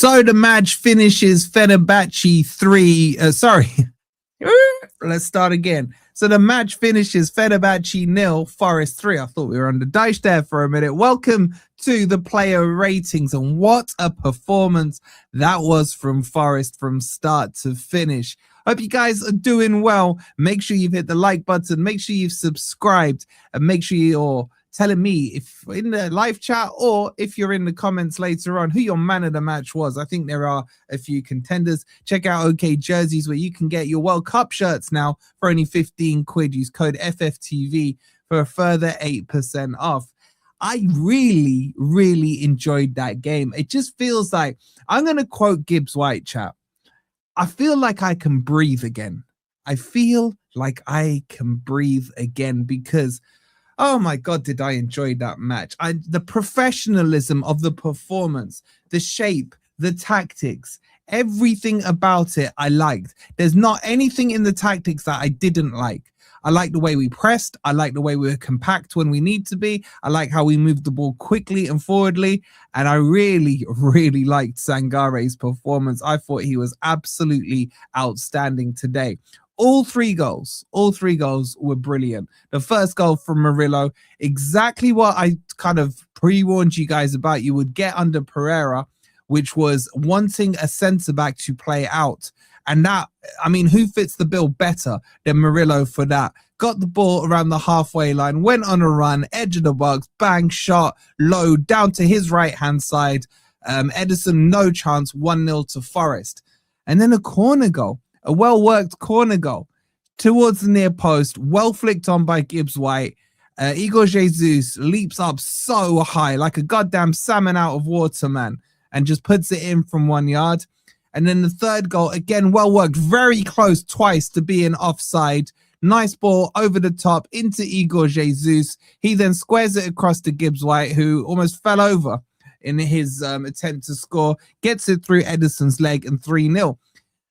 So the match finishes Fenerbahçe 3. Let's start again. So the match finishes Fenerbahçe 0, Forest 3. I thought we were on the dice there for a minute. Welcome to the player ratings. And what a performance that was from Forest from start to finish. Hope you guys are doing well. Make sure you've hit the like button. Make sure you've subscribed. And make sure you're telling me if in the live chat or if you're in the comments later on who your man of the match was. I think there are a few contenders. Check out OK Jerseys where you can get your World Cup shirts now for only 15 quid. Use code FFTV for a further 8% off. I really enjoyed that game. It just feels like, I'm going to quote Gibbs White, chat. I feel like I can breathe again. I feel like I can breathe again because oh my God, did I enjoy that match. The professionalism of the performance, the shape, the tactics, everything about it I liked. There's not anything in the tactics that I didn't like. I like the way we pressed. I like the way we were compact when we need to be. I like how we moved the ball quickly and forwardly. And I really liked Sangare's performance. I thought he was absolutely outstanding today. All three goals were brilliant. The first goal from Murillo, exactly what I kind of pre-warned you guys about you would get under Pereira, which was wanting a centre-back to play out. And that, I mean, who fits the bill better than Murillo for that? Got the ball around the halfway line, went on a run, edge of the box, bang, shot, low, down to his right-hand side. Edison, no chance, 1-0 to Forest. And then a corner goal. A well-worked corner goal towards the near post, well flicked on by Gibbs White. Igor Jesus leaps up so high, like a goddamn salmon out of water, man, and just puts it in from 1 yard. And then the third goal, again, well worked, very close twice to being offside. Nice ball over the top into Igor Jesus. He then squares it across to Gibbs White, who almost fell over in his attempt to score, gets it through Edison's leg and 3-0.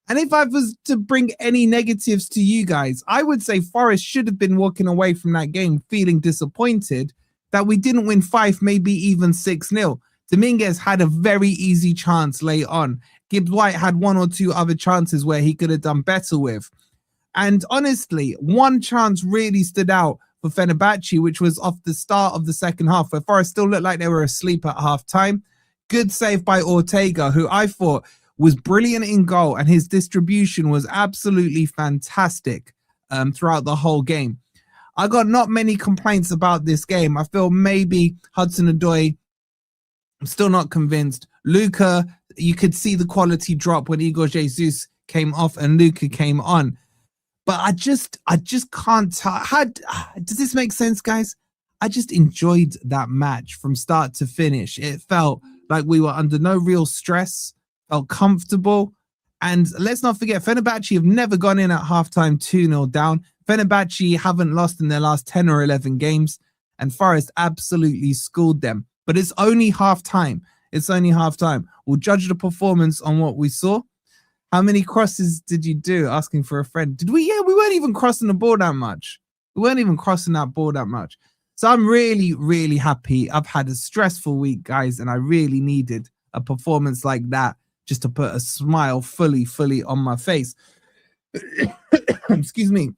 And if I was to bring any negatives to you guys, I would say Forest should have been walking away from that game feeling disappointed that we didn't win 5, maybe even 6-0. Dominguez had a very easy chance late on. Gibbs White had 1 or 2 other chances where he could have done better with. And honestly, one chance really stood out for Fenerbahçe, which was off the start of the second half, where Forest still looked like they were asleep at half-time. Good save by Ortega, who I thought was brilliant in goal, and his distribution was absolutely fantastic throughout the whole game. I got not many complaints about this game. I feel maybe Hudson-Odoi, I'm still not convinced. Luka, you could see the quality drop when Igor Jesus came off and Luka came on. But I just can't tell. Does this make sense, guys? I just enjoyed that match from start to finish. It felt like we were under no real stress. Felt comfortable. And let's not forget, Fenerbahçe have never gone in at halftime 2-0 down. Fenerbahçe haven't lost in their last 10 or 11 games, and Forest absolutely schooled them. But it's only halftime. It's only halftime. We'll judge the performance on what we saw. How many crosses did you do? Asking for a friend. Did we? Yeah, we weren't even crossing the ball that much. We weren't even crossing that ball that much. So I'm really happy. I've had a stressful week, guys, and I really needed a performance like that just to put a smile fully on my face. Excuse me.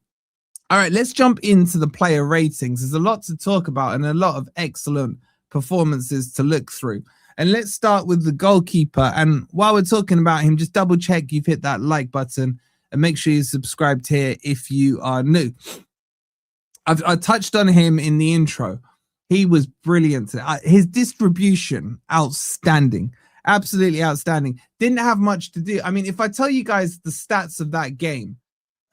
All right, let's jump into the player ratings. There's a lot to talk about and a lot of excellent performances to look through. And let's start with the goalkeeper. And while we're talking about him, just double check you've hit that like button and make sure you're subscribed here if you are new. I touched on him in the intro. He was brilliant. His distribution, outstanding. Absolutely outstanding. Didn't have much to do. I mean, if I tell you guys the stats of that game,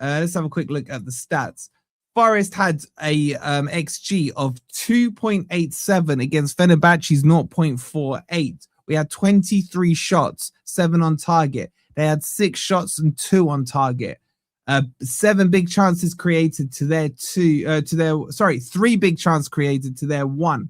let's have a quick look at the stats. Forest had a XG of 2.87 against Fenerbahçe's 0.48. We had 23 shots, 7 on target. They had 6 shots and 2 on target. 7 big chances created to their 3 big chances created to their 1.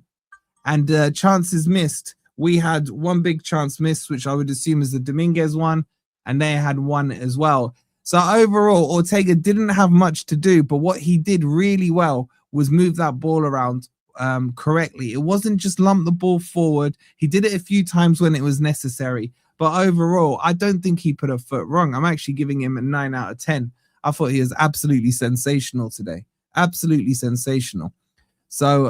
And chances missed. We had 1 big chance missed, which I would assume is the Dominguez one, and they had 1 as well. So overall, Ortega didn't have much to do, but what he did really well was move that ball around correctly. It wasn't just lump the ball forward. He did it a few times when it was necessary, But overall, I don't think he put a foot wrong. I'm actually giving him a 9 out of 10. I thought he was absolutely sensational today. Absolutely sensational. So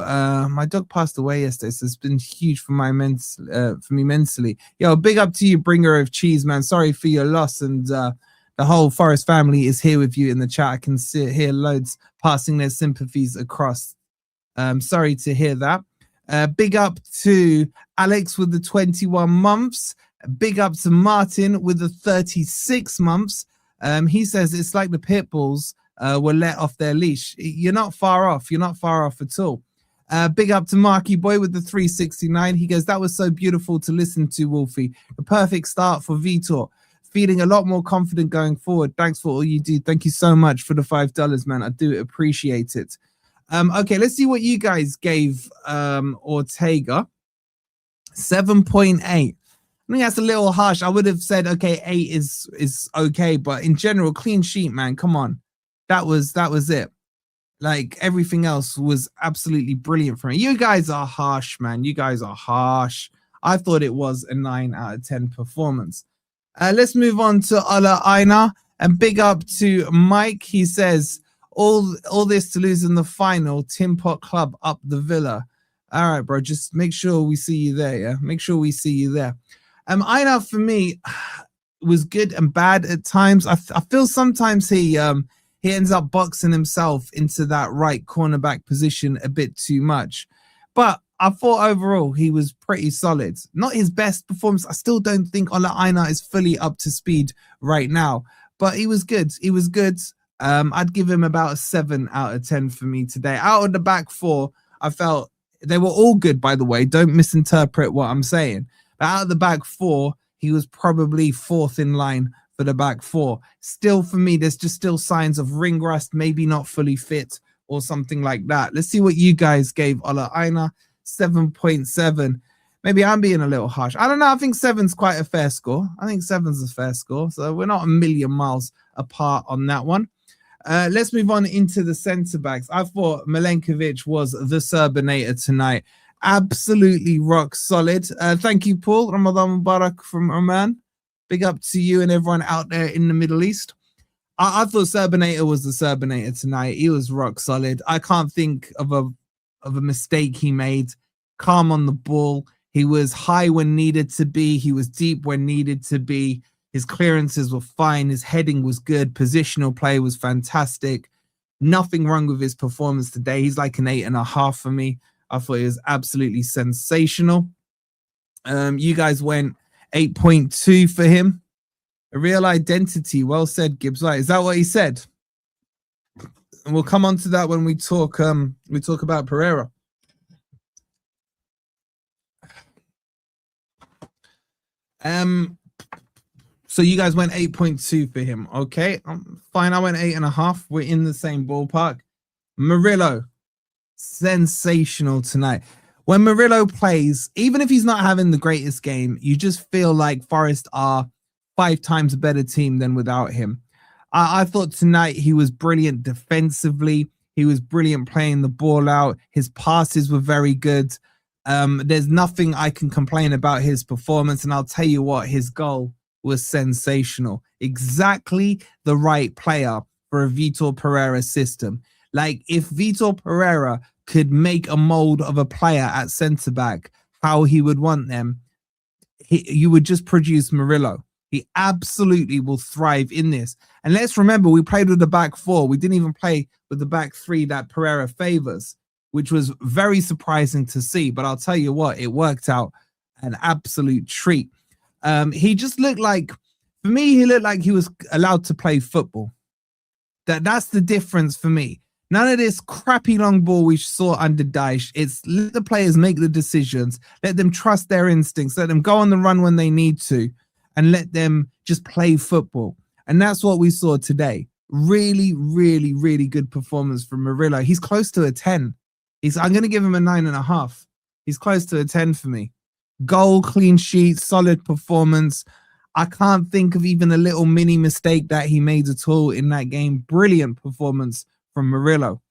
my dog passed away yesterday, so it's been huge for my for me mentally. Yo, big up to you, bringer of cheese, man. Sorry for your loss, and the whole Forest family is here with you in the chat. I can hear loads passing their sympathies across. Sorry to hear that. Big up to Alex with the 21 months. Big up to Martin with the 36 months. He says it's like the pit bulls were let off their leash. You're not far off. You're not far off at all. Big up to Marky Boy with the 369. He goes, that was so beautiful to listen to, Wolfie. The perfect start for Vitor. Feeling a lot more confident going forward. Thanks for all you do. Thank you so much for the $5, man. I do appreciate it. Okay, let's see what you guys gave Ortega. 7.8. I think that's a little harsh. I would have said, okay, 8 is okay. But in general, clean sheet, man. Come on. That was it. Like, everything else was absolutely brilliant for me. You guys are harsh, man. You guys are harsh. I thought it was a 9 out of 10 performance. Let's move on to Ola Aina. And big up to Mike. He says, all this to lose in the final. Tim Pot Club up the Villa. All right, bro. Just make sure we see you there, yeah? Make sure we see you there. Aina, for me, was good and bad at times. I feel sometimes he ends up boxing himself into that right cornerback position a bit too much. But I thought overall he was pretty solid. Not his best performance. I still don't think Ola Aina is fully up to speed right now. But he was good. He was good. I'd give him about a 7 out of 10 for me today. Out of the back four, I felt they were all good, by the way. Don't misinterpret what I'm saying. But out of the back four, he was probably 4th in line for the back four. Still, for me, there's just still signs of ring rust, maybe not fully fit or something like that. Let's see what you guys gave Ola Aina. 7.7. Maybe I'm being a little harsh. I don't know. I think 7's quite a fair score. I think 7's a fair score. So we're not a million miles apart on that one. Let's move on into the centre backs. I thought Milenkovic was the Serbinator tonight. Absolutely rock solid. Thank you, Paul. Ramadan Mubarak from Oman. Big up to you and everyone out there in the Middle East. I thought Serbinator was the Serbinator tonight. He was rock solid. I can't think of a mistake he made. Calm on the ball. He was high when needed to be. He was deep when needed to be. His clearances were fine. His heading was good. Positional play was fantastic. Nothing wrong with his performance today. He's like an 8.5 for me. I thought it was absolutely sensational. You guys went 8.2 for him. A real identity. Well said, Gibbs. Right. Is that what he said? And we'll come on to that when we talk about Pereira. So you guys went 8.2 for him. Okay, fine. I went 8.5. We're in the same ballpark. Murillo, sensational tonight. When Murillo plays, even if he's not having the greatest game, you just feel like Forest are 5 times a better team than without him. I thought tonight he was brilliant defensively. He was brilliant playing the ball out. His passes were very good. There's nothing I can complain about his performance. And I'll tell you what, his goal was sensational. Exactly the right player for a Vitor Pereira system. Like, if Vitor Pereira could make a mold of a player at centre-back, how he would want them, you would just produce Murillo. He absolutely will thrive in this. And let's remember, we played with the back four. We didn't even play with the back three that Pereira favors, which was very surprising to see. But I'll tell you what, it worked out an absolute treat. He just looked like, for me, he looked like he was allowed to play football. That's the difference for me. None of this crappy long ball we saw under Dyche. It's let the players make the decisions. Let them trust their instincts. Let them go on the run when they need to. And let them just play football. And that's what we saw today. Really, really, really good performance from Murillo. He's close to a 10. I'm going to give him a 9.5. He's close to a 10 for me. Goal, clean sheet, solid performance. I can't think of even a little mini mistake that he made at all in that game. Brilliant performance from Murillo.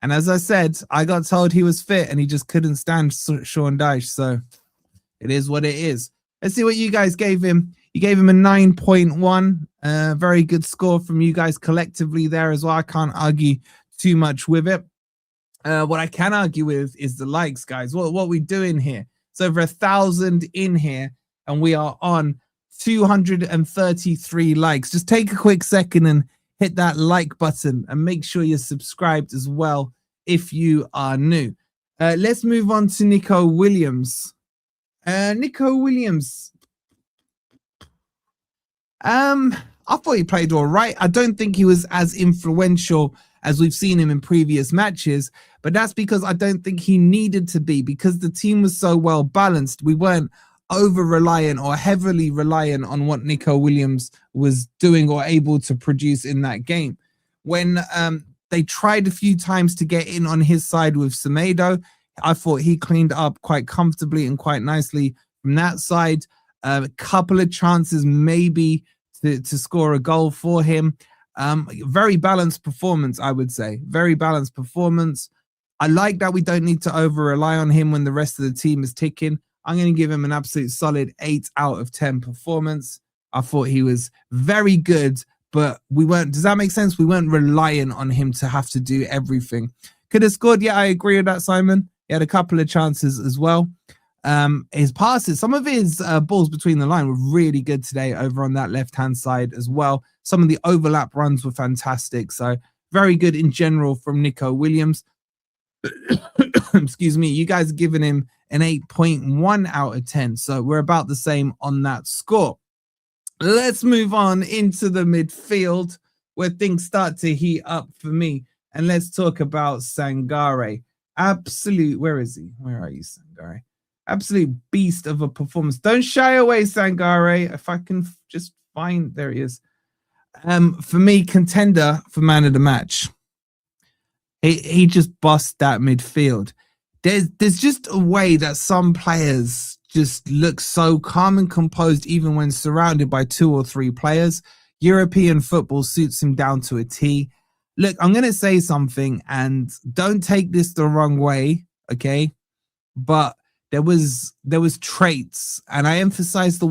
And as I said, I got told he was fit and he just couldn't stand Sean Dyche. So it is what it is. Let's see what you guys gave him. You gave him a 9.1. Very good score from you guys collectively there as well. I can't argue too much with it. What I can argue with is the likes, guys. What we doing here? It's over 1,000 in here, and we are on 233 likes. Just take a quick second and hit that like button, and make sure you're subscribed as well if you are new. Let's move on to Nico Williams. Nico Williams. I thought he played all right. I don't think he was as influential as we've seen him in previous matches, but that's because I don't think he needed to be, because the team was so well balanced. We weren't over reliant or heavily reliant on what Nico Williams was doing or able to produce in that game. When they tried a few times to get in on his side with Semedo, I thought he cleaned up quite comfortably and quite nicely from that side. A couple of chances maybe to score a goal for him. Very balanced performance, I would say. Very balanced performance. I like that we don't need to over-rely on him when the rest of the team is ticking. I'm going to give him an absolute solid 8 out of 10 performance. I thought he was very good, but we weren't, does that make sense? We weren't reliant on him to have to do everything. Could have scored, yeah, I agree with that, Simon. He had a couple of chances as well. His passes, some of his balls between the line were really good today over on that left-hand side as well. Some of the overlap runs were fantastic. So very good in general from Nico Williams. Excuse me. You guys are giving him an 8.1 out of 10. So we're about the same on that score. Let's move on into the midfield where things start to heat up for me. And let's talk about Sangare. Absolute, where is he? Where are you, Sangare? Absolute beast of a performance. Don't shy away, Sangare. If I can just find, there he is. For me, contender for man of the match. He just bust that midfield. There's just a way that some players just look so calm and composed even when surrounded by 2 or 3 players. European football suits him down to a T. Look, I'm going to say something, and don't take this the wrong way, okay? But there was traits, and I emphasize the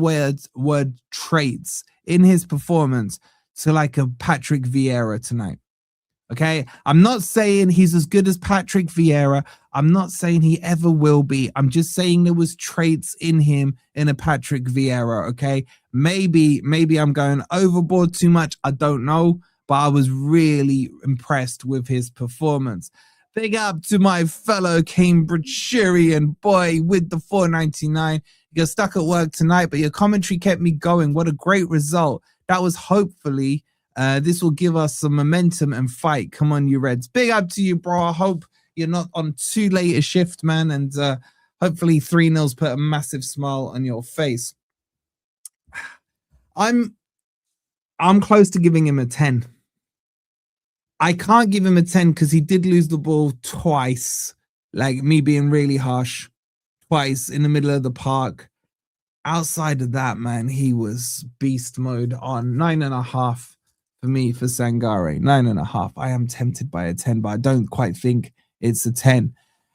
word traits in his performance to like a Patrick Vieira tonight. Okay, I'm not saying he's as good as Patrick Vieira. I'm not saying he ever will be. I'm just saying there was traits in him in a Patrick Vieira. Okay, maybe I'm going overboard too much. I don't know, but I was really impressed with his performance. Big up to my fellow Cambridgeian boy with the 4.99. You're stuck at work tonight, but your commentary kept me going. What a great result. That was hopefully, this will give us some momentum and fight. Come on, you Reds. Big up to you, bro. I hope you're not on too late a shift, man. And hopefully 3-0's put a massive smile on your face. I'm close to giving him a 10. I can't give him a 10 because he did lose the ball twice, like me being really harsh, twice in the middle of the park. Outside of that, man, he was beast mode on 9.5 for me for Sangare. 9.5. I am tempted by a 10, but I don't quite think it's a 10.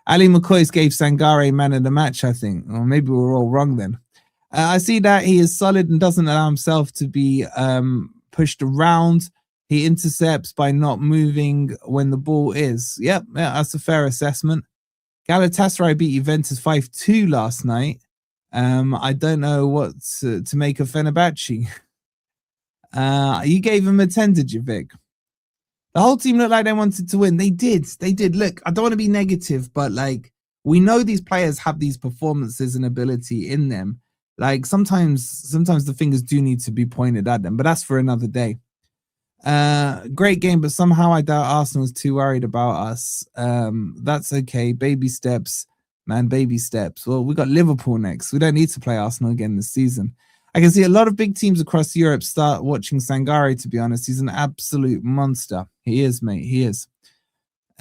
Ali McCoy gave Sangare man of the match, I think. Or maybe we're all wrong then. I see that he is solid and doesn't allow himself to be pushed around. He intercepts by not moving when the ball is. Yep, yeah, that's a fair assessment. Galatasaray beat Juventus 5-2 last night. I don't know what to make of Fenerbahçe. You gave him a 10, did you, Vic? The whole team looked like they wanted to win. They did. Look, I don't want to be negative, but like we know these players have these performances and ability in them. Like sometimes the fingers do need to be pointed at them, but that's for another day. Great game, but somehow I doubt Arsenal was too worried about us. That's okay. Baby steps, man, baby steps. Well, we got Liverpool next. We don't need to play Arsenal again this season. I can see a lot of big teams across Europe start watching Sangare, to be honest. He's an absolute monster. He is, mate. He is.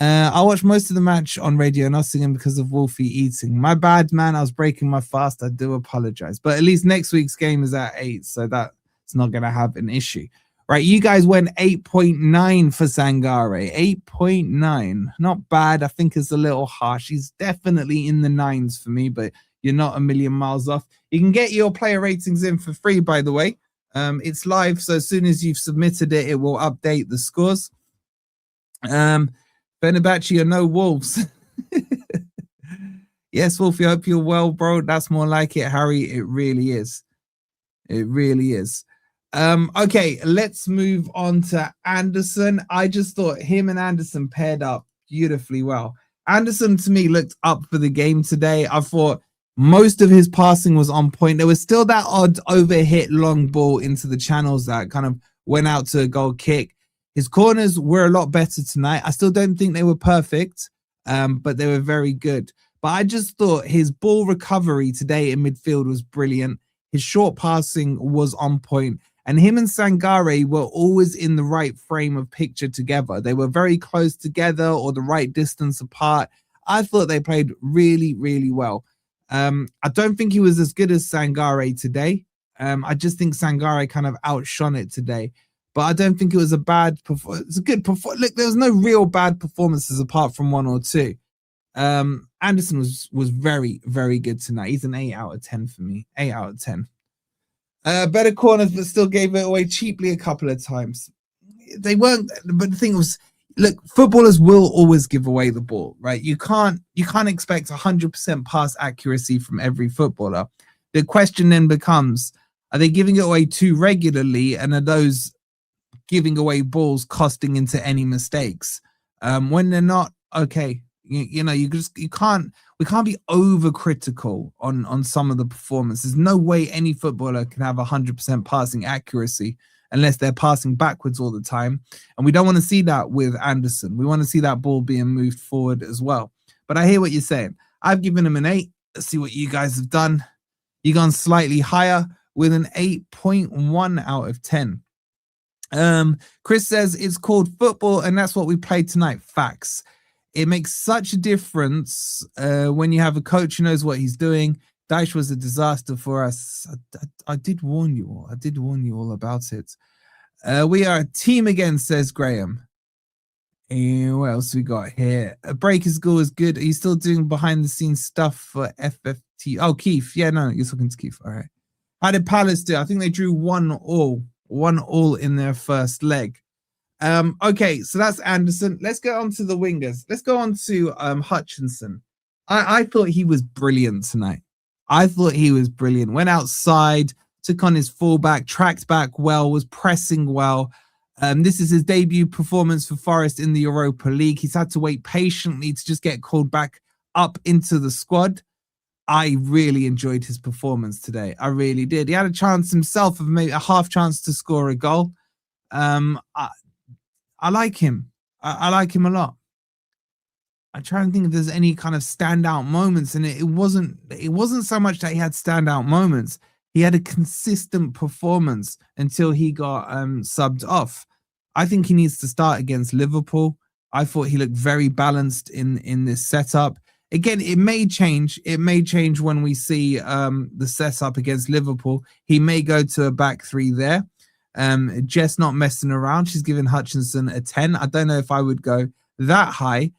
I watched most of the match on Radio Nottingham because of Wolfie eating. My bad, man. I was breaking my fast. I do apologize. But at least next week's game is at 8, so that's not going to have an issue. Right, you guys went 8.9 for Sangare. 8.9. Not bad. I think it's a little harsh. He's definitely in the 9s for me, but you're not a million miles off. You can get your player ratings in for free, by the way. It's live, so as soon as you've submitted it, it will update the scores. Fenerbahçe are no Wolves. Yes, Wolfie, I hope you're well, bro. That's more like it, Harry. It really is. It really is. Okay, let's move on to Anderson. I just thought him and Anderson paired up beautifully well. Anderson, to me, looked up for the game today. I thought most of his passing was on point. There was still that odd overhit long ball into the channels that kind of went out to a goal kick. His corners were a lot better tonight. I still don't think they were perfect, but they were very good. But I just thought his ball recovery today in midfield was brilliant. His short passing was on point. And him and Sangare were always in the right frame of picture together. They were very close together or the right distance apart. I thought they played really, really well. I don't think he was as good as Sangare today. I just think Sangare kind of outshone it today. But I don't think it was a bad performance. It's a good performance. Look, there was no real bad performances apart from one or two. Anderson was very, very good tonight. He's an 8 out of 10 for me. 8 out of 10. Better corners, but still gave it away cheaply a couple of times. They weren't, but the thing was, look, footballers will always give away the ball, right? You can't expect 100% pass accuracy from every footballer. The question then becomes, are they giving it away too regularly, and are those giving away balls costing into any mistakes? When they're not, okay. You know, we can't be overcritical on some of the performances. No way any footballer can have 100% passing accuracy unless they're passing backwards all the time. And we don't want to see that with Anderson. We want to see that ball being moved forward as well. But I hear what you're saying. I've given him an 8. Let's see what you guys have done. You've gone slightly higher with an 8.1 out of 10. Chris says it's called football and that's what we played tonight. Facts. It makes such a difference when you have a coach who knows what he's doing. Dyche was a disaster for us. I did warn you all. I did warn you all about it. We are a team again, says Graham. And what else we got here? A breaker's goal is good. Are you still doing behind the scenes stuff for FFT? Oh, Keith. Yeah, no, you're talking to Keith. All right. How did Palace do? I think they drew 1-1 in their first leg. Okay, so that's Anderson. Let's go on to the wingers. Let's go on to Hutchinson. I thought he was brilliant tonight. I thought he was brilliant. Went outside, took on his fullback, tracked back well, was pressing well. This is his debut performance for Forest in the Europa League. He's had to wait patiently to just get called back up into the squad. I really enjoyed his performance today. I really did. He had a chance himself of maybe a half chance to score a goal. I like him. I like him a lot. I try and think if there's any kind of standout moments, and it wasn't so much that he had standout moments. He had a consistent performance until he got subbed off. I think he needs to start against Liverpool. I thought he looked very balanced in this setup. Again, it may change. It may change when we see the setup against Liverpool. He may go to a back three there. Jess not messing around. She's given Hutchinson a 10. I don't know if I would go that high,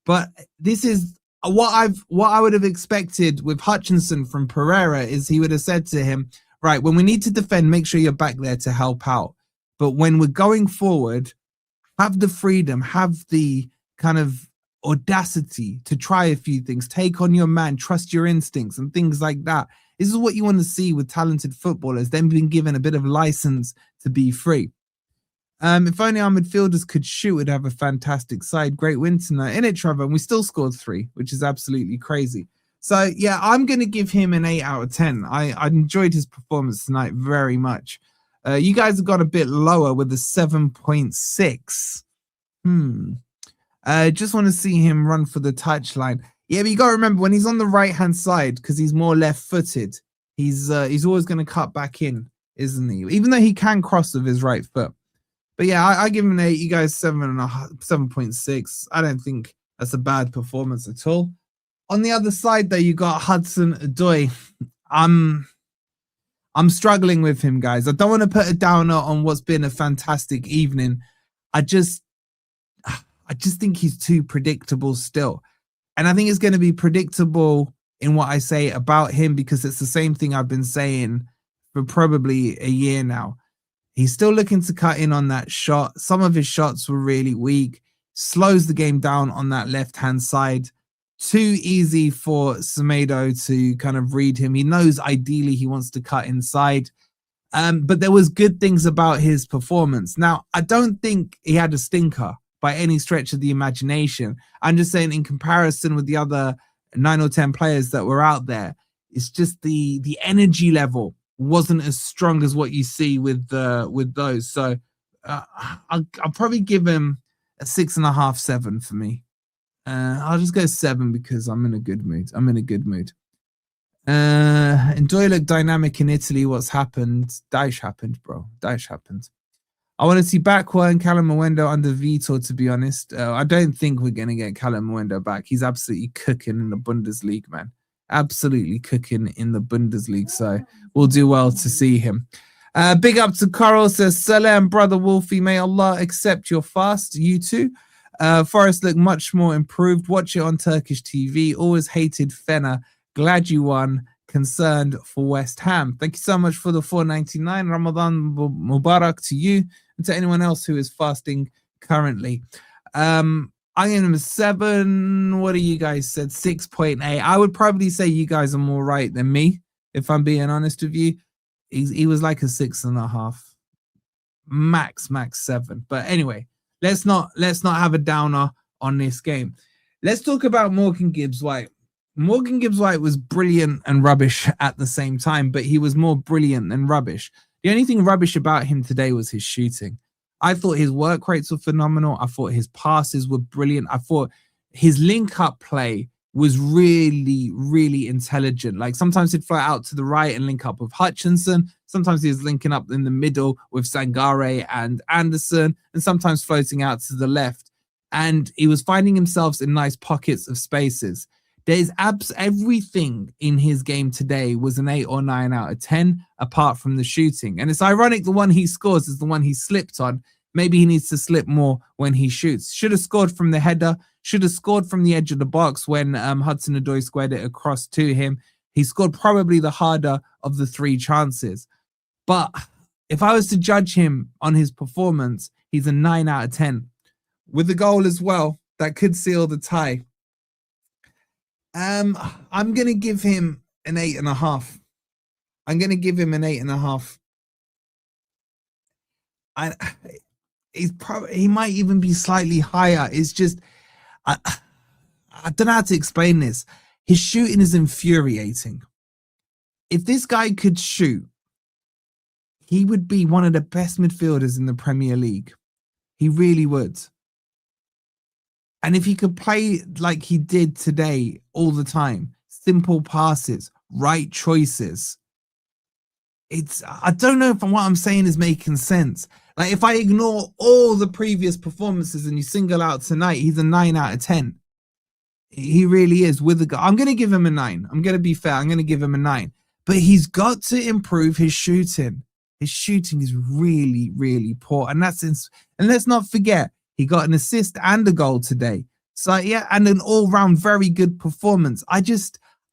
but this is what I would have expected with Hutchinson from Pereira is he would have said to him, right, when we need to defend, make sure you're back there to help out. But when we're going forward, have the freedom, have the kind of audacity to try a few things, take on your man, trust your instincts and things like that. This is what you want to see with talented footballers, them being given a bit of license to be free. If only our midfielders could shoot, we'd have a fantastic side. Great win tonight. In it, Trevor, and we still scored 3, which is absolutely crazy. So, yeah, I'm going to give him an 8 out of 10. I enjoyed his performance tonight very much. You guys have got a bit lower with a 7.6. Just want to see him run for the touchline. Yeah, but you got to remember when he's on the right-hand side, because he's more left-footed, he's always going to cut back in, isn't he? Even though he can cross with his right foot. But yeah, I give him an 8. You guys 7.6. I don't think that's a bad performance at all. On the other side, though, you got Hudson-Odoi. I'm struggling with him, guys. I don't want to put a downer on what's been a fantastic evening. I just think he's too predictable still. And I think it's going to be predictable in what I say about him, because it's the same thing I've been saying for probably a year now. He's still looking to cut in on that shot. Some of his shots were really weak. Slows the game down on that left-hand side. Too easy for Semedo to kind of read him. He knows ideally he wants to cut inside. But there was good things about his performance. Now, I don't think he had a stinker by any stretch of the imagination. I'm just saying, in comparison with the other 9 or 10 players that were out there, it's just the energy level wasn't as strong as what you see with those. So I'll probably give him a 6.5, 7 for me. I'll just go 7 because I'm in a good mood. Enjoy look dynamic in Italy. What's happened? Daesh happened, bro. Daesh happened. I want to see Bakwa and Callum Mwendo under Vitor, to be honest. I don't think we're going to get Callum Mwendo back. He's absolutely cooking in the Bundesliga, man. Absolutely cooking in the Bundesliga. So we'll do well to see him. Big up to Carl, says, Salam, brother Wolfie. May Allah accept your fast. You too. Forest look much more improved. Watch it on Turkish TV. Always hated Fener. Glad you won. Concerned for West Ham. Thank you so much for the $4.99. Ramadan Mubarak to you and to anyone else who is fasting currently. I'm in a 7. What do you guys said? 6.8. I would probably say you guys are more right than me, if I'm being honest with you. He was like a 6.5. Max 7. But anyway, let's not have a downer on this game. Let's talk about Morgan Gibbs-White. Morgan Gibbs-White was brilliant and rubbish at the same time, but he was more brilliant than rubbish. The only thing rubbish about him today was his shooting. I thought his work rates were phenomenal. I thought his passes were brilliant. I thought his link-up play was really, really intelligent. Like, sometimes he'd fly out to the right and link up with Hutchinson. Sometimes he was linking up in the middle with Sangare and Anderson, and sometimes floating out to the left. And he was finding himself in nice pockets of spaces. There's everything in his game today was an 8 or 9 out of 10, apart from the shooting. And it's ironic the one he scores is the one he slipped on. Maybe he needs to slip more when he shoots. Should have scored from the header. Should have scored from the edge of the box when Hudson-Odoi squared it across to him. He scored probably the harder of the 3 chances. But if I was to judge him on his performance, he's a 9 out of 10. With the goal as well, that could seal the tie. I'm going to give him an 8.5. I'm going to give him an 8.5. He might even be slightly higher. It's just, I don't know how to explain this. His shooting is infuriating. If this guy could shoot, he would be one of the best midfielders in the Premier League. He really would. And if he could play like he did today all the time, simple passes, right choices, I don't know if what I'm saying is making sense. Like, if I ignore all the previous performances and you single out tonight, he's a 9 out of 10. He really is. I'm going to give him a 9. I'm going to be fair. I'm going to give him a 9. But he's got to improve his shooting. His shooting is really, really poor. And let's not forget, he got an assist and a goal today. So, yeah, and an all-round very good performance. I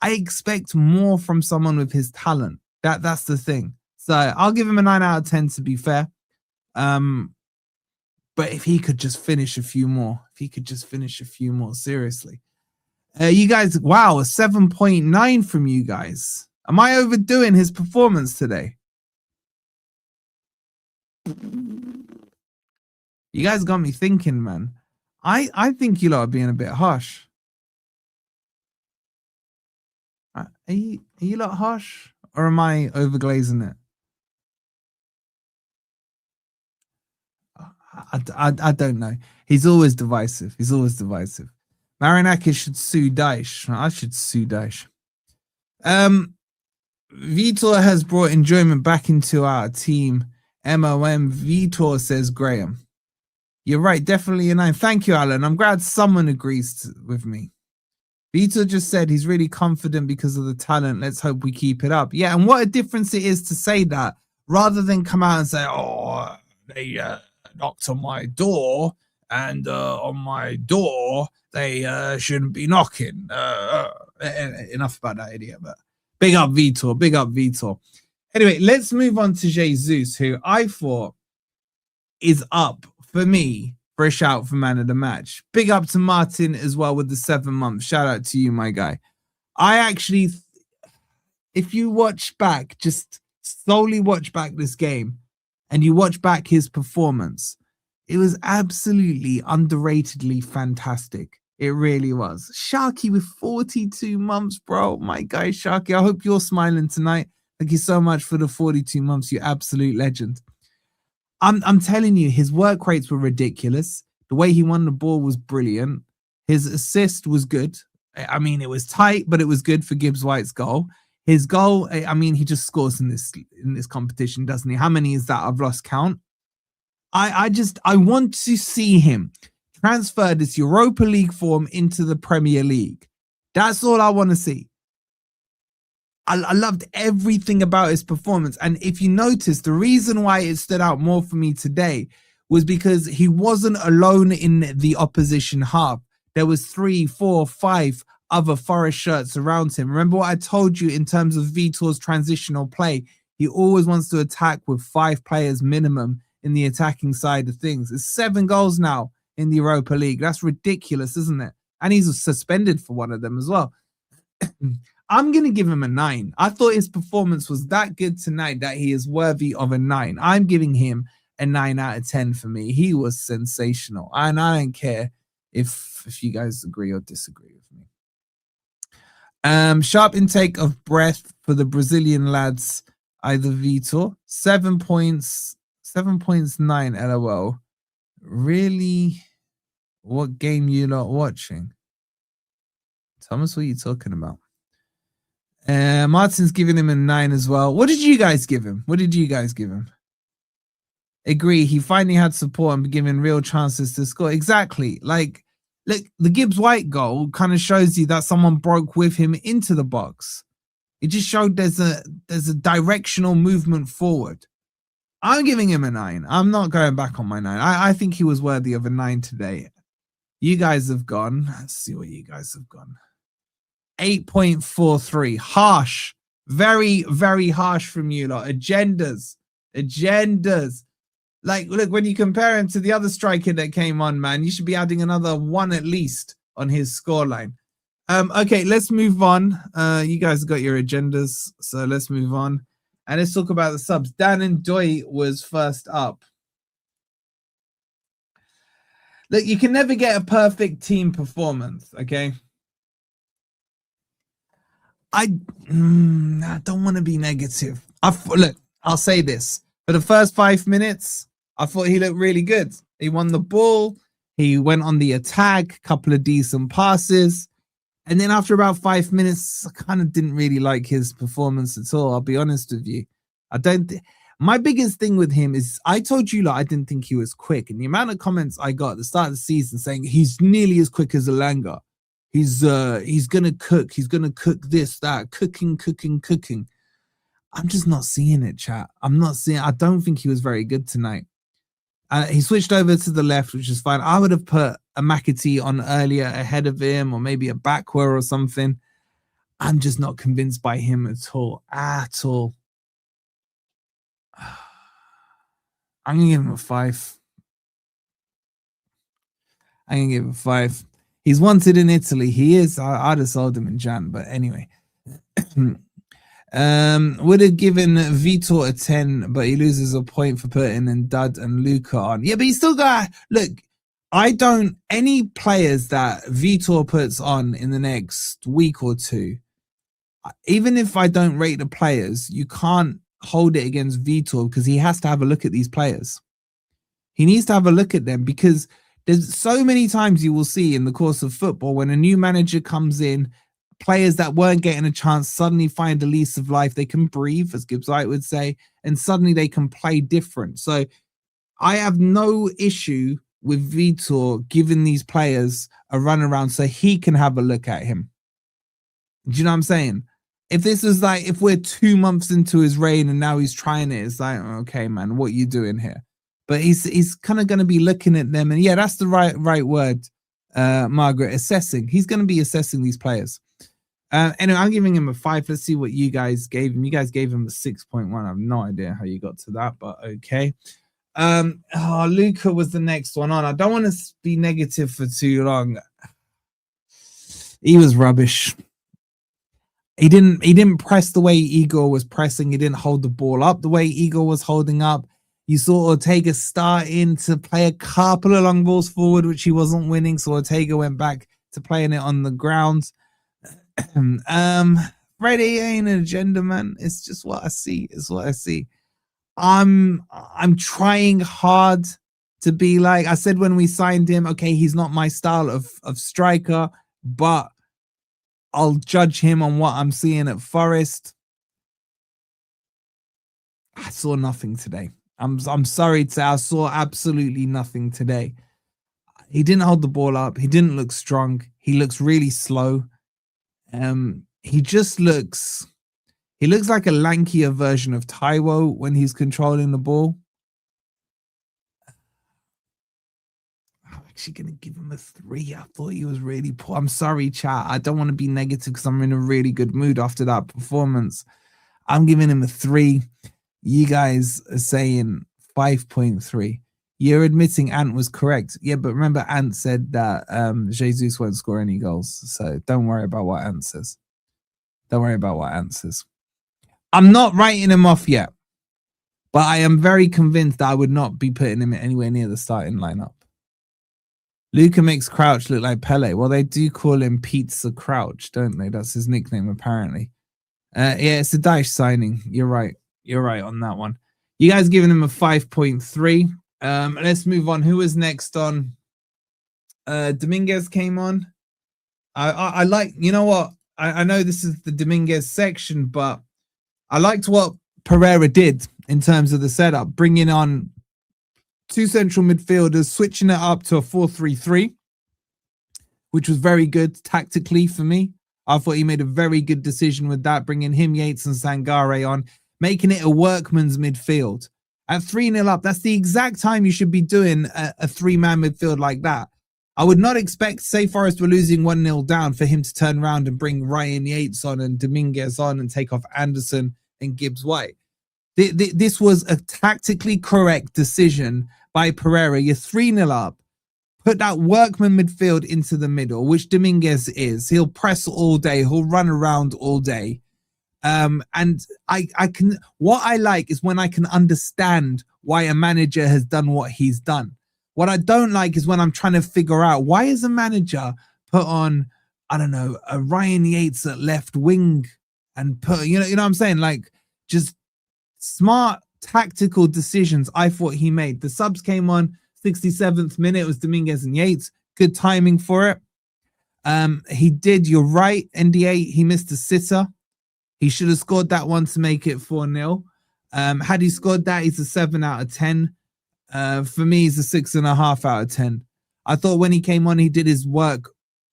expect more from someone with his talent. That's the thing. So I'll give him a 9 out of 10 to be fair. But if he could just finish a few more, seriously. You guys, wow, a 7.9 from you guys. Am I overdoing his performance today? You guys got me thinking, man. I think you lot are being a bit harsh. Are you lot harsh? Or am I overglazing it? I don't know. He's always divisive. Marinakis should sue Daesh. I should sue Daesh. Vitor has brought enjoyment back into our team. MOM Vitor, says Graham. You're right, definitely a 9. Thank you, Alan. I'm glad someone agrees with me. Vitor just said he's really confident because of the talent. Let's hope we keep it up. Yeah, and what a difference it is to say that rather than come out and say, oh, they knocked on my door and on my door they shouldn't be knocking. Enough about that idiot, but big up Vitor, big up Vitor. Anyway, let's move on to Jesus, who I thought is up for me for a shout for man of the match. Big up to Martin as well with the 7 months. Shout out to you, my guy. I actually, if you watch back, just solely watch back this game and you watch back his performance, it was absolutely underratedly fantastic. It really was. Sharky with 42 months, bro. My guy, Sharky, I hope you're smiling tonight. Thank you so much for the 42 months, you absolute legend. I'm telling you, his work rates were ridiculous. The way he won the ball was brilliant. His assist was good. I mean, it was tight, but it was good for Gibbs White's goal. His goal, I mean, he just scores in this competition, doesn't he? How many is that? I've lost count. I want to see him transfer this Europa League form into the Premier League. That's all I want to see. I loved everything about his performance. And if you notice, the reason why it stood out more for me today was because he wasn't alone in the opposition half. There was 3, 4, 5 other Forest shirts around him. Remember what I told you in terms of Vitor's transitional play? He always wants to attack with 5 players minimum in the attacking side of things. It's 7 goals now in the Europa League. That's ridiculous, isn't it? And he's suspended for one of them as well. I'm going to give him a 9. I thought his performance was that good tonight that he is worthy of a 9. I'm giving him a 9 out of 10 for me. He was sensational. And I don't care if you guys agree or disagree with me. Sharp intake of breath for the Brazilian lads, either Vitor. 7 points, 7.9 LOL. Really? What game you not watching? Thomas, what are you talking about? Martin's giving him a 9 as well. What did you guys give him? Agree. He finally had support and been given real chances to score. Exactly. Like, look, the Gibbs White goal kind of shows you that someone broke with him into the box. It just showed there's a directional movement forward. I'm giving him a 9. I'm not going back on my 9. I think he was worthy of a 9 today. You guys have gone. Let's see what you guys have gone. 8.43. Harsh. Very, very harsh from you lot. Agendas. Like, look, when you compare him to the other striker that came on, man, you should be adding another 1 at least on his scoreline. Okay, let's move on. You guys got your agendas, so let's move on. And let's talk about the subs. Dan and Doy was first up. Look, you can never get a perfect team performance, okay? I don't want to be negative. Look, I'll say this. For the first 5 minutes, I thought he looked really good. He won the ball. He went on the attack, couple of decent passes. And then after about 5 minutes, I kind of didn't really like his performance at all. I'll be honest with you. My biggest thing with him is I told you I didn't think he was quick. And the amount of comments I got at the start of the season saying he's nearly as quick as Elanga. He's gonna cook. He's gonna cook this, that, cooking. I'm just not seeing it, chat. I don't think he was very good tonight. He switched over to the left, which is fine. I would have put a McAtee on earlier ahead of him, or maybe a Backwell or something. I'm just not convinced by him at all. I'm gonna give him a 5. He's wanted in Italy. He is. I'd have sold him in Jan, but anyway. Would have given Vitor a 10, but he loses a point for putting in Dud and Luca on. Yeah, but he still got... Look, any players that Vitor puts on in the next week or two, even if I don't rate the players, you can't hold it against Vitor because he has to have a look at these players. He needs to have a look at them because there's so many times you will see in the course of football when a new manager comes in, players that weren't getting a chance suddenly find a lease of life. They can breathe, as Gibbs White would say, and suddenly they can play different. So I have no issue with Vitor giving these players a run around so he can have a look at him. Do you know what I'm saying? If this is like, if we're 2 months into his reign and now he's trying it, it's like, okay, man, what are you doing here? but he's kind of going to be looking at them, and yeah, that's the right word, Margaret. Assessing. He's going to be assessing these players. Anyway, I'm giving him a 5. Let's see what you guys gave him. You guys gave him a 6.1. I have no idea how you got to that, but okay. Luca was the next one on. I don't want to be negative for too long. He was rubbish. He didn't press the way Igor was pressing. He didn't hold the ball up the way Igor was holding up. You saw Ortega start in to play a couple of long balls forward, which he wasn't winning. So Ortega went back to playing it on the ground. Freddie ain't an agenda, man. It's just what I see. It's what I see. I'm trying hard to be like I said when we signed him. Okay, he's not my style of striker, but I'll judge him on what I'm seeing at Forest. I saw nothing today. I'm sorry to say, I saw absolutely nothing today. He didn't hold the ball up. He didn't look strong. He looks really slow. He just looks like a lankier version of Taiwo when he's controlling the ball. I'm actually going to give him a 3. I thought he was really poor. I'm sorry, chat. I don't want to be negative because I'm in a really good mood after that performance. I'm giving him a 3. You guys are saying 5.3. You're admitting Ant was correct. Yeah, but remember Ant said that Jesus won't score any goals. So don't worry about what Ant says. Don't worry about what Ant says. I'm not writing him off yet, but I am very convinced that I would not be putting him anywhere near the starting lineup. Luca makes Crouch look like Pele. Well, they do call him Pizza Crouch, don't they? That's his nickname, apparently. Yeah, it's a Daesh signing. You're right. You're right on that one. You guys giving him a 5.3. Let's move on. Who was next on? Dominguez came on. I like, you know what? I know this is the Dominguez section, but I liked what Pereira did in terms of the setup, bringing on 2 central midfielders, switching it up to a 4-3-3, which was very good tactically for me. I thought he made a very good decision with that, bringing him, Yates and Sangare on, making it a workman's midfield. At 3-0 up, that's the exact time you should be doing a 3-man midfield like that. I would not expect, say Forest were losing 1-0 down, for him to turn around and bring Ryan Yates on and Dominguez on and take off Anderson and Gibbs-White. This was a tactically correct decision by Pereira. You're 3-0 up. Put that workman midfield into the middle, which Dominguez is. He'll press all day. He'll run around all day. And I can, what I like is when I can understand why a manager has done what he's done. What I don't like is when I'm trying to figure out why is a manager put on, I don't know, a Ryan Yates at left wing and put, you know what I'm saying? Like, just smart tactical decisions I thought he made. The subs came on 67th minute. It was Dominguez and Yates. Good timing for it. He did, you're right, NDA, he missed a sitter. He should have scored that one to make it 4-0. Had he scored that, he's a 7 out of 10. For me, he's a 6.5 out of 10. I thought when he came on, he did his work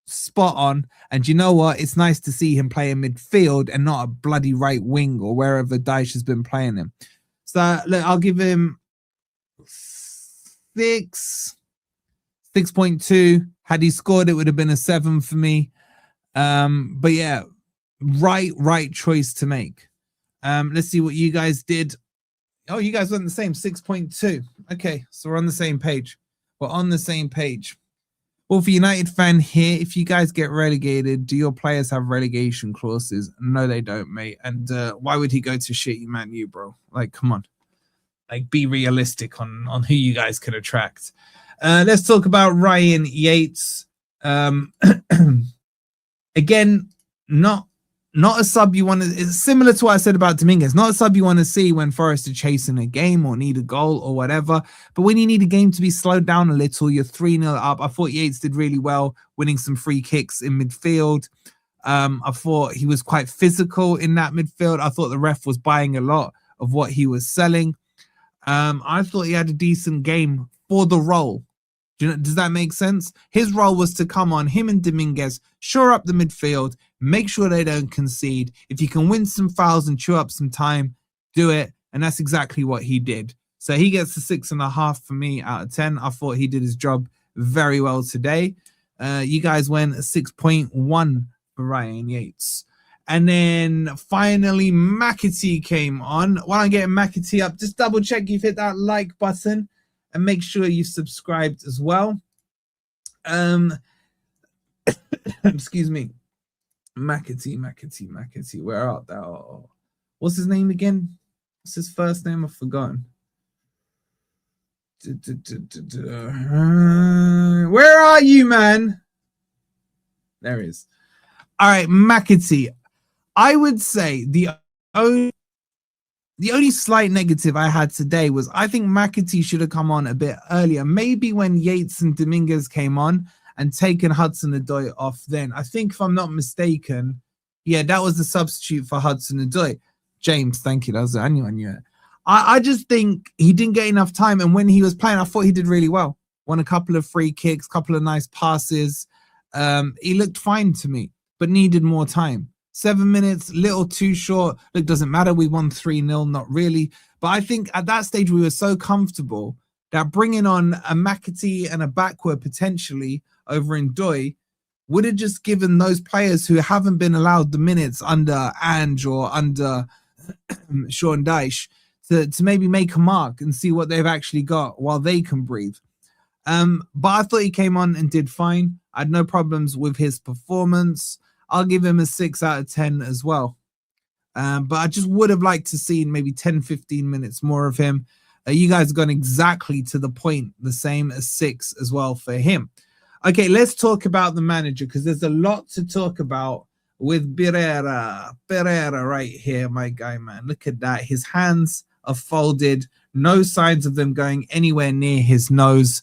spot on. And you know what? It's nice to see him play in midfield and not a bloody right wing or wherever Daesh has been playing him. So look, I'll give him 6.2. Had he scored, it would have been a 7 for me. But yeah, right choice to make. Let's see what you guys did. Oh, you guys went the same, 6.2. Okay, so we're on the same page. We're on the same page. Wolfie, United fan here. If you guys get relegated, do your players have relegation clauses? No, they don't, mate. And why would he go to shitty Man U, bro? Like, come on. Like, be realistic on who you guys can attract. Let's talk about Ryan Yates. Again, not a sub you want to, it's similar to what I said about Dominguez, not a sub you want to see when Forest are chasing a game or need a goal or whatever. But when you need a game to be slowed down a little, you're 3-0 up. I thought Yates did really well, winning some free kicks in midfield. I thought he was quite physical in that midfield. I thought the ref was buying a lot of what he was selling. I thought he had a decent game for the role. Does that make sense? His role was to come on, him and Dominguez, shore up the midfield, make sure they don't concede. If you can win some fouls and chew up some time, do it. And that's exactly what he did. So he gets a 6.5 for me out of 10. I thought he did his job very well today. You guys went 6.1 for Ryan Yates. And then finally, McAtee came on. While I'm getting McAtee up, just double check you've hit that like button and make sure you've subscribed as well. Excuse me. McAtee. Where art thou? What's his name again? What's his first name? I've forgotten. Where are you, man? There he is. All right, McAtee. I would say the only slight negative I had today was I think McAtee should have come on a bit earlier. Maybe when Yates and Dominguez came on and taken Hudson-Odoi off then. I think if I'm not mistaken, yeah, that was the substitute for Hudson-Odoi. James, thank you. That was the only one you had. I just think he didn't get enough time. And when he was playing, I thought he did really well. Won a couple of free kicks, couple of nice passes. He looked fine to me, but needed more time. 7 minutes, little too short. Look, doesn't matter. We won 3-0, not really. But I think at that stage, we were so comfortable that bringing on a McAtee and a backward potentially over in Doi would have just given those players who haven't been allowed the minutes under Ange or under Sean Dyche to maybe make a mark and see what they've actually got while they can breathe. But I thought he came on and did fine. I had no problems with his performance. I'll give him a 6 out of 10 as well. But I just would have liked to see maybe 10, 15 minutes more of him. You guys have gone exactly to the point, the same as 6 as well for him. Okay, let's talk about the manager because there's a lot to talk about with Pereira. Pereira right here, my guy, man. Look at that. His hands are folded. No signs of them going anywhere near his nose.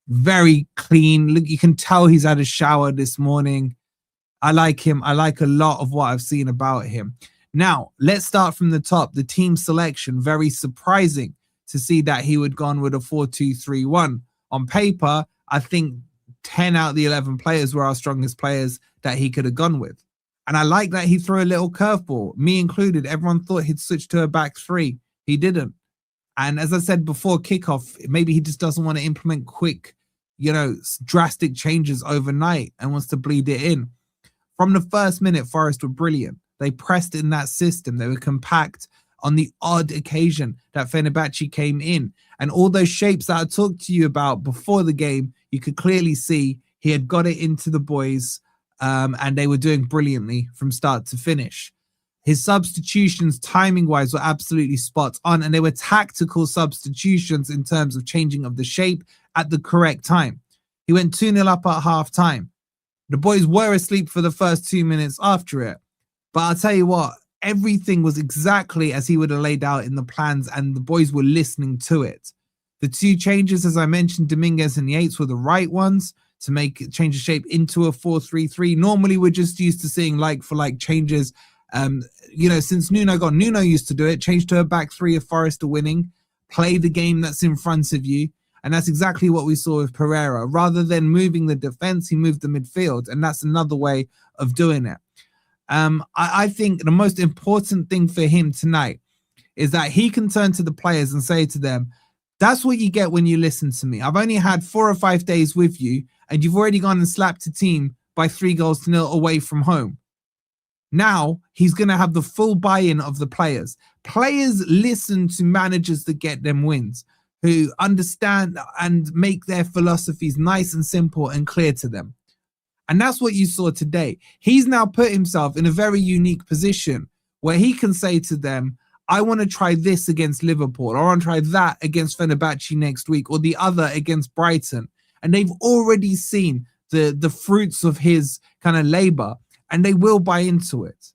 Very clean. Look, you can tell he's had a shower this morning. I like him. I like a lot of what I've seen about him. Now, let's start from the top. The team selection, very surprising to see that he would gone with a 4-2-3-1. On paper, I think 10 out of the 11 players were our strongest players that he could have gone with. And I like that he threw a little curveball, me included. Everyone thought he'd switch to a back three. He didn't. And as I said before kickoff, maybe he just doesn't want to implement quick, drastic changes overnight and wants to bleed it in. From the first minute, Forest were brilliant. They pressed in that system. They were compact on the odd occasion that Fenerbahçe came in. And all those shapes that I talked to you about before the game, you could clearly see he had got it into the boys and they were doing brilliantly from start to finish. His substitutions, timing-wise, were absolutely spot on, and they were tactical substitutions in terms of changing of the shape at the correct time. He went 2-0 up at half-time. The boys were asleep for the first 2 minutes after it. But I'll tell you what, everything was exactly as he would have laid out in the plans, and the boys were listening to it. The two changes, as I mentioned, Dominguez and Yates, were the right ones to change the shape into a 4-3-3. Normally, we're just used to seeing like-for-like changes. Since Nuno gone, Nuno used to do it, change to a back three if Forest are winning, play the game that's in front of you. And that's exactly what we saw with Pereira. Rather than moving the defense, he moved the midfield. And that's another way of doing it. I think the most important thing for him tonight is that he can turn to the players and say to them, that's what you get when you listen to me. I've only had 4 or 5 days with you, and you've already gone and slapped a team by 3-0 away from home. Now he's going to have the full buy-in of the players. Players listen to managers that get them wins, who understand and make their philosophies nice and simple and clear to them. And that's what you saw today. He's now put himself in a very unique position where he can say to them, I want to try this against Liverpool, or I want to try that against Fenerbahçe next week, or the other against Brighton. And they've already seen the fruits of his kind of labor, and they will buy into it.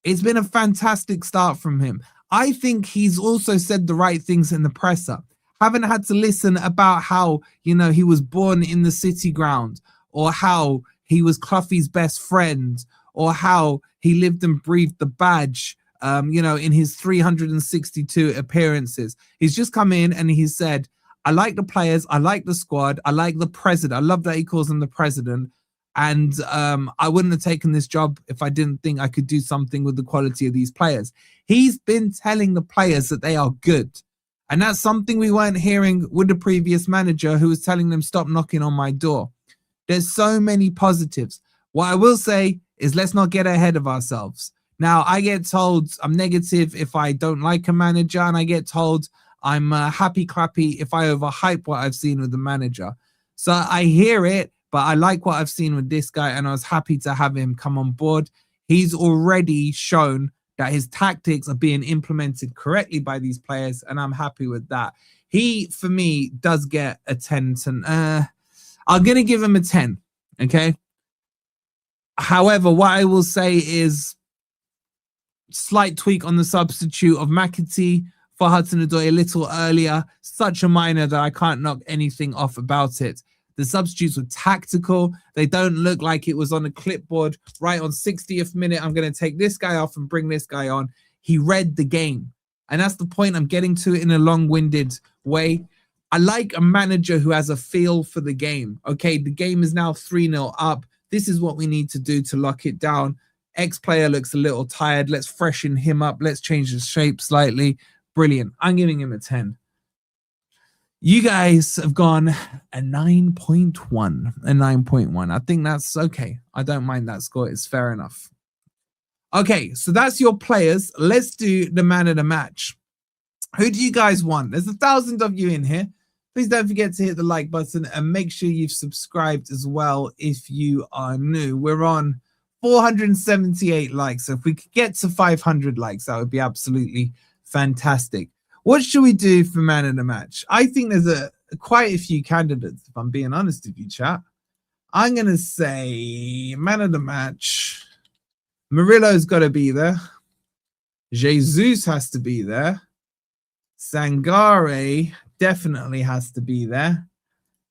It's been a fantastic start from him. I think he's also said the right things in the presser. Haven't had to listen about how, he was born in the City ground, or how he was Cloughie's best friend, or how he lived and breathed the badge, in his 362 appearances. He's just come in and he said, I like the players, I like the squad, I like the president. I love that he calls him the president. And I wouldn't have taken this job if I didn't think I could do something with the quality of these players. He's been telling the players that they are good. And that's something we weren't hearing with the previous manager who was telling them, stop knocking on my door. There's so many positives. What I will say is let's not get ahead of ourselves. Now, I get told I'm negative if I don't like a manager, and I get told I'm happy clappy if I overhype what I've seen with the manager. So I hear it, but I like what I've seen with this guy, and I was happy to have him come on board. He's already shown that his tactics are being implemented correctly by these players, and I'm happy with that. He, for me, does get a 10. I'm going to give him a 10, okay? However, what I will say is slight tweak on the substitute of McAtee for Hudson-Odoi a little earlier. Such a minor that I can't knock anything off about it. The substitutes were tactical. They don't look like it was on a clipboard. Right on 60th minute, I'm going to take this guy off and bring this guy on. He read the game. And that's the point I'm getting to in a long-winded way. I like a manager who has a feel for the game. Okay, the game is now 3-0 up. This is what we need to do to lock it down. X-player looks a little tired. Let's freshen him up. Let's change his shape slightly. Brilliant. I'm giving him a 10. You guys have gone a 9.1. A 9.1. I think that's okay. I don't mind that score. It's fair enough. Okay, so that's your players. Let's do the man of the match. Who do you guys want? There's 1,000 of you in here. Please don't forget to hit the like button and make sure you've subscribed as well if you are new. We're on 478 likes. So if we could get to 500 likes, that would be absolutely fantastic. What should we do for man of the match? I think there's quite a few candidates, if I'm being honest with you, chat. I'm going to say man of the match. Murillo's got to be there. Jesus has to be there. Sangare definitely has to be there.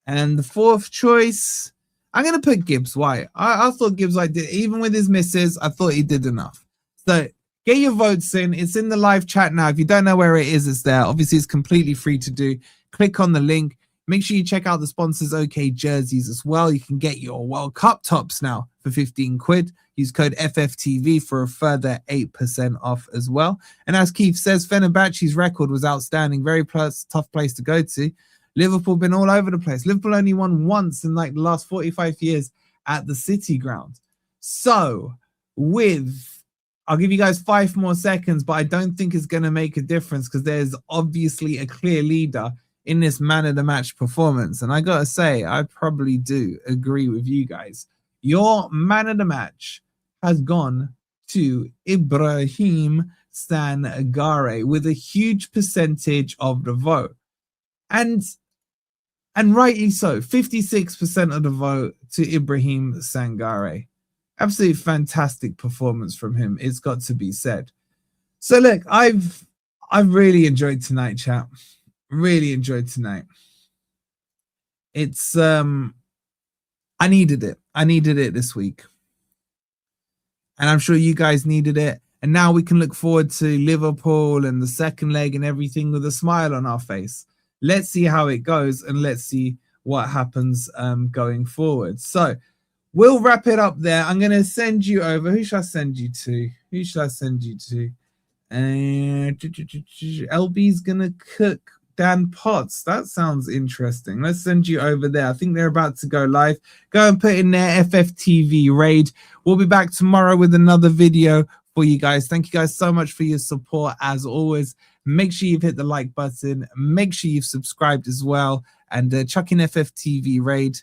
And the fourth choice, I'm going to put Gibbs White. I thought Gibbs White did, even with his misses, I thought he did enough. So get your votes in. It's in the live chat now. If you don't know where it is, it's there. Obviously, it's completely free to do. Click on the link. Make sure you check out the sponsors, OK Jerseys as well. You can get your World Cup tops now for 15 quid. Use code FFTV for a further 8% off as well. And as Keith says, Fenerbahçe's record was outstanding. Very tough place to go to. Liverpool been all over the place. Liverpool only won once in like the last 45 years at the City Ground. So I'll give you guys 5 more seconds, but I don't think it's going to make a difference because there's obviously a clear leader in this man of the match performance. And I got to say, I probably do agree with you guys. Your man of the match has gone to Ibrahim Sangare with a huge percentage of the vote. And rightly so, 56% of the vote to Ibrahim Sangare. Absolutely fantastic performance from him. It's got to be said. So look, I've really enjoyed tonight, chat. Really enjoyed tonight. It's I needed it. I needed it this week. And I'm sure you guys needed it. And now we can look forward to Liverpool and the second leg and everything with a smile on our face. Let's see how it goes and let's see what happens going forward. So we'll wrap it up there. I'm going to send you over. Who should I send you to? Who should I send you to? LB's going to cook Dan Potts. That sounds interesting. Let's send you over there. I think they're about to go live. Go and put in their FFTV raid. We'll be back tomorrow with another video for you guys. Thank you guys so much for your support as always. Make sure you've hit the like button. Make sure you've subscribed as well. And chuck in FFTV raid.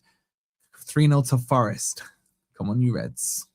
3-0 to Forest. Come on, you Reds.